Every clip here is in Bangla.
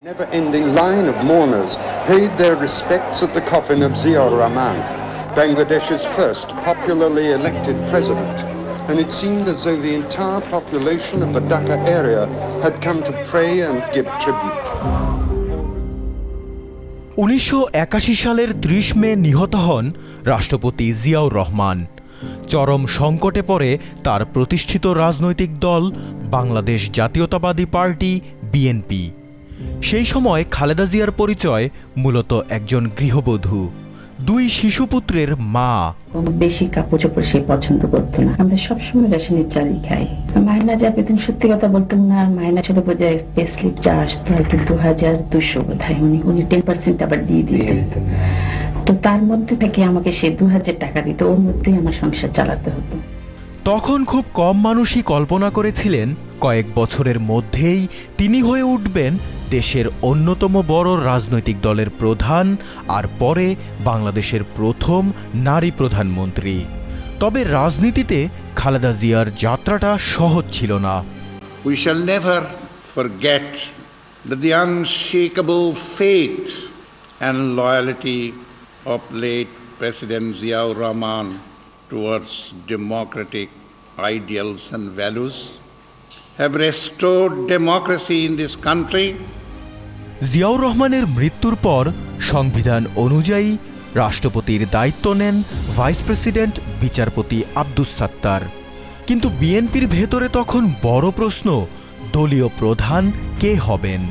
Never-ending line of mourners paid their respects at the coffin of Ziaur Rahman, Bangladesh's first popularly elected president, and it seemed as though the entire population of the Dhaka area had come to pray and give tribute. 1981 সালের 30 মে নিহত হন রাষ্ট্রপতি জিয়াউর রহমান। চরম সংকটে পড়ে তার প্রতিষ্ঠিত রাজনৈতিক দল বাংলাদেশ জাতীয়তাবাদী পার্টি বিএনপি। সেই সময় খালেদা জিয়ার পরিচয় মূলত একজন গৃহবধূ, 2 শিশুপুত্রের মা। বেশি কাপড় চোপড় সে পছন্দ করতো না। আমরা সবসময় রেশনের চালই খাই। মাইনা যা পেতেন সত্যি কথা বলতাম না, মাইনা ছিল বোধহয় পে স্লিপ যা আসতো আর কি 2200 বোধহয়, উনি 10% আবার দিয়ে দিতেন। তো তার মধ্যে থেকে আমাকে সে 2000 টাকা দিত, ওর মধ্যেই আমার সংসার চালাতে হতো। তখন খুব কম মানুষই কল্পনা করেছিলেন কয়েক বছরের মধ্যেই তিনি হয়ে উঠবেন দেশের অন্যতম বড় রাজনৈতিক দলের প্রধান আর পরে বাংলাদেশের প্রথম নারী প্রধানমন্ত্রী। তবে রাজনীতিতে খালেদা জিয়ার যাত্রাটা সহজ ছিল না। We shall never forget that the unshakable faith and loyalty of late President Ziaur Rahman towards democratic ideals and values have restored democracy in this country. Ziaur রহমানের মৃত্যুর পর সংবিধান অনুযায়ী রাষ্ট্রপতির দায়িত্ব নেন ভাইস প্রেসিডেন্ট বিচারপতি আব্দুস সাত্তার। কিন্তু বিএনপির ভেতরে তখন বড় প্রশ্ন, দলীয় প্রধান কে হবেন।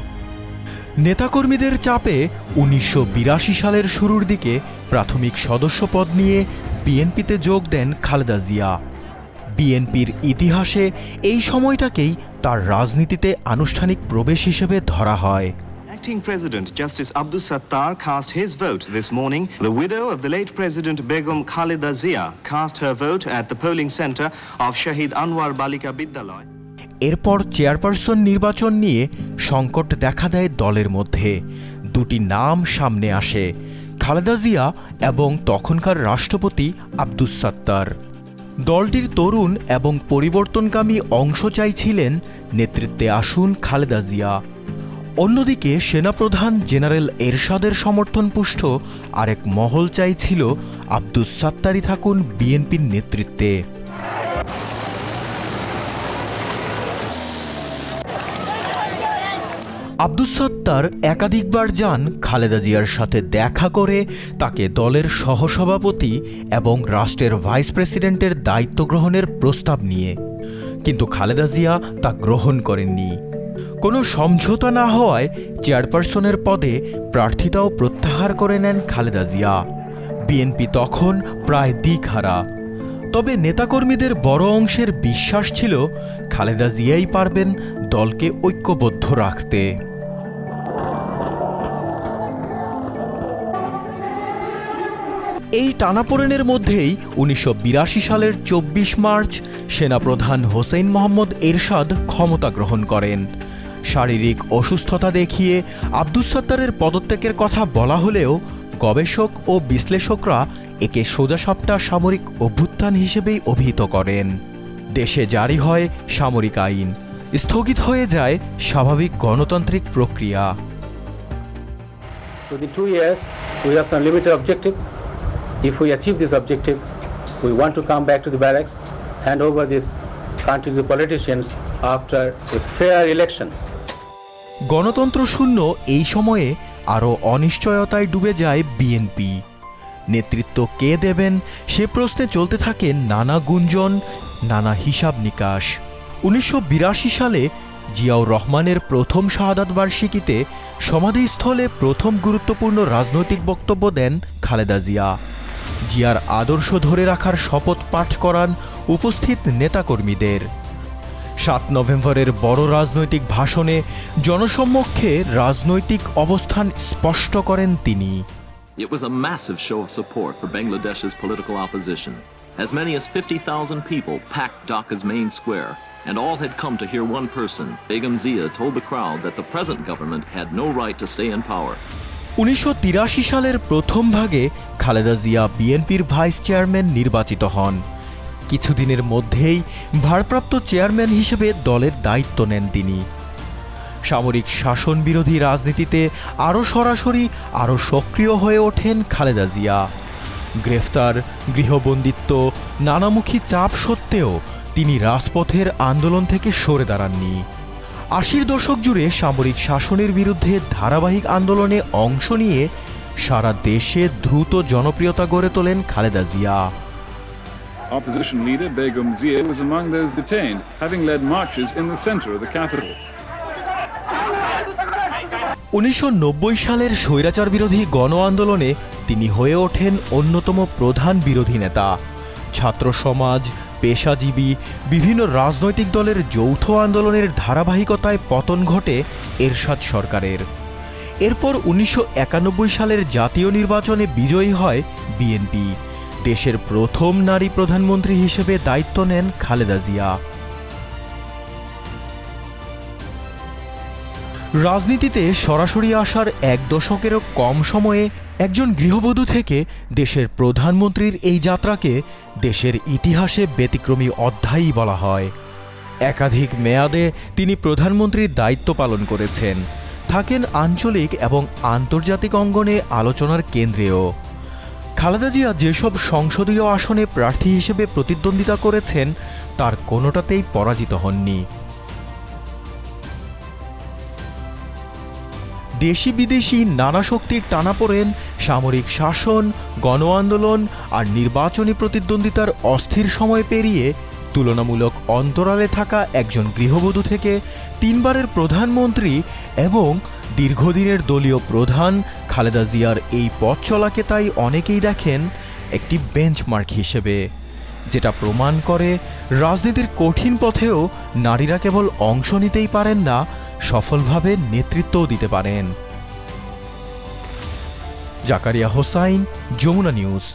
নেতাকর্মীদের চাপে 1982 সালের শুরুর দিকে প্রাথমিক সদস্যপদ নিয়ে বিএনপিতে যোগ দেন খালেদা জিয়া। বিএনপির ইতিহাসে এই সময়টাকেই তার রাজনীতিতে আনুষ্ঠানিক প্রবেশ হিসেবে ধরা হয়। Acting President Justice Abdus Sattar cast his vote this morning. The widow of the late President Begum Khaleda Zia cast her vote at the polling center of Shahid Anwar Balika Bidyalaya. এরপর চেয়ারপারসন নির্বাচন নিয়ে সংকট দেখা দেয় দলের মধ্যে। 2টি নাম সামনে আসে, খালেদা জিয়া এবং তখনকার রাষ্ট্রপতি আব্দুস সাত্তার। দলটির তরুণ এবং পরিবর্তনকামী অংশ চাইছিলেন নেতৃত্বে আসুন খালেদা জিয়া। অন্যদিকে সেনাপ্রধান জেনারেল এরশাদের সমর্থনপুষ্ট আরেক মহল চাইছিল আব্দুস সাত্তারই থাকুন বিএনপির নেতৃত্বে। আব্দুস সাত্তার একাধিকবার যান খালেদা জিয়ার সাথে দেখা করে তাকে দলের সহসভাপতি এবং রাষ্ট্রের ভাইস প্রেসিডেন্টের দায়িত্ব গ্রহণের প্রস্তাব নিয়ে, কিন্তু খালেদা জিয়া তা গ্রহণ করেননি। কোনো সমঝোতা না হওয়ায় চেয়ারপারসনের পদে প্রার্থিতাও প্রত্যাহার করে নেন খালেদা জিয়া। বিএনপি তখন প্রায় দিকহারা। তবে নেতাকর্মীদের বড় অংশের বিশ্বাস ছিল খালেদা জিয়াই পারবেন দলকে ঐক্যবদ্ধ রাখতে। এই টানাপোড়েনের মধ্যেই 1982 সালের 24 মার্চ সেনাপ্রধান হোসেন মোহাম্মদ এরশাদ ক্ষমতা গ্রহণ করেন। শারীরিক অসুস্থতা দেখিয়ে আব্দুস সাত্তারের পদত্যাগের কথা বলা হলেও গবেষক ও বিশ্লেষকরা একে সোজাসাপটা সামরিক অভ্যুত্থান হিসেবেই অভিহিত করেন। দেশে জারি হয় সামরিক আইন, স্থগিত হয়ে যায় স্বাভাবিক গণতান্ত্রিক প্রক্রিয়া। For the 2 years, we have some limited objective. If we achieve this objective, we want to come back to the barracks, hand over this country to the politicians after a fair election. গণতন্ত্র শূন্য এই সময়ে আরও অনিশ্চয়তায় ডুবে যায় বিএনপি। নেতৃত্ব কে দেবেন সে প্রশ্নে চলতে থাকে নানা গুঞ্জন, নানা হিসাব নিকাশ। 1982 সালে জিয়াউর রহমানের প্রথম শাহাদাত বার্ষিকীতে সমাধিস্থলে প্রথম গুরুত্বপূর্ণ রাজনৈতিক বক্তব্য দেন খালেদা জিয়া। জিয়ার আদর্শ ধরে রাখার শপথ পাঠ করান উপস্থিত নেতাকর্মীদের। 7 নভেম্বরের বড় রাজনৈতিক ভাষণে জনসম্মুখে রাজনৈতিক অবস্থান স্পষ্ট করেন তিনি। It was a massive show of support for Bangladesh's political opposition. As many as 50,000 people packed Dhaka's main square, and all had come to hear one person. Begum Zia told the crowd that the present government had no right to stay in power. 1983 সালের প্রথম ভাগে খালেদা জিয়া বিএনপির ভাইস চেয়ারম্যান নির্বাচিত হন। কিছুদিনের মধ্যেই ভারপ্রাপ্ত চেয়ারম্যান হিসেবে দলের দায়িত্ব নেন তিনি। সামরিক শাসন বিরোধী রাজনীতিতে আরও সরাসরি আরও সক্রিয় হয়ে ওঠেন খালেদা জিয়া। গ্রেফতার, গৃহবন্দিত্ব, নানামুখী চাপ সত্ত্বেও তিনি রাজপথের আন্দোলন থেকে সরে দাঁড়াননি। ৮০ দশক জুড়ে সামরিক শাসনের বিরুদ্ধে ধারাবাহিক আন্দোলনে অংশ নিয়ে সারা দেশে দ্রুত জনপ্রিয়তা গড়ে তোলেন Khaleda Zia. Opposition leader Begum Zia was among those detained, having led marches in the center of the capital. ১৯৯০ সালের স্বৈরাচার বিরোধী গণ আন্দোলনে তিনি হয়ে ওঠেন অন্যতম প্রধান বিরোধী নেতা। ছাত্র সমাজ, পেশাজীবী, বিভিন্ন রাজনৈতিক দলের যৌথ আন্দোলনের ধারাবাহিকতায় পতন ঘটে এরশাদ সরকারের। এরপর ১৯৯১ সালের জাতীয় নির্বাচনে বিজয়ী হয় বিএনপি। দেশের প্রথম নারী প্রধানমন্ত্রী হিসেবে দায়িত্ব নেন খালেদা জিয়া। রাজনীতিতে সরাসরি আসার এক দশকেরও কম সময়ে একজন গৃহবধূ থেকে দেশের প্রধানমন্ত্রীর এই যাত্রাকে দেশের ইতিহাসে ব্যতিক্রমী অধ্যায়ই বলা হয়। একাধিক মেয়াদে তিনি প্রধানমন্ত্রীর দায়িত্ব পালন করেছেন, থাকেন আঞ্চলিক এবং আন্তর্জাতিক অঙ্গনে আলোচনার কেন্দ্রেও। খালেদা জিয়া যেসব সংসদীয় আসনে প্রার্থী হিসেবে প্রতিদ্বন্দ্বিতা করেছেন তার কোনোটাতেই পরাজিত হননি। দেশি বিদেশি নানা শক্তির টানাপোড়েন, সামরিক শাসন, গণ আন্দোলন আর নির্বাচনী প্রতিদ্বন্দ্বিতার অস্থির সময় পেরিয়ে তুলনামূলক অন্তরালে থাকা একজন গৃহবধূ থেকে ৩ বারের প্রধানমন্ত্রী এবং দীর্ঘদিনের দলীয় প্রধান খালেদা জিয়ার এই পথ চলাকে তাই অনেকেই দেখেন একটি বেঞ্চমার্ক হিসেবে, যেটা প্রমাণ করে রাজনীতির কঠিন পথেও নারীরা কেবল অংশ নিতেই পারেন না, সফলভাবে নেতৃত্বও দিতে পারেন। জাকারিয়া হোসাইন, যমুনা নিউজ।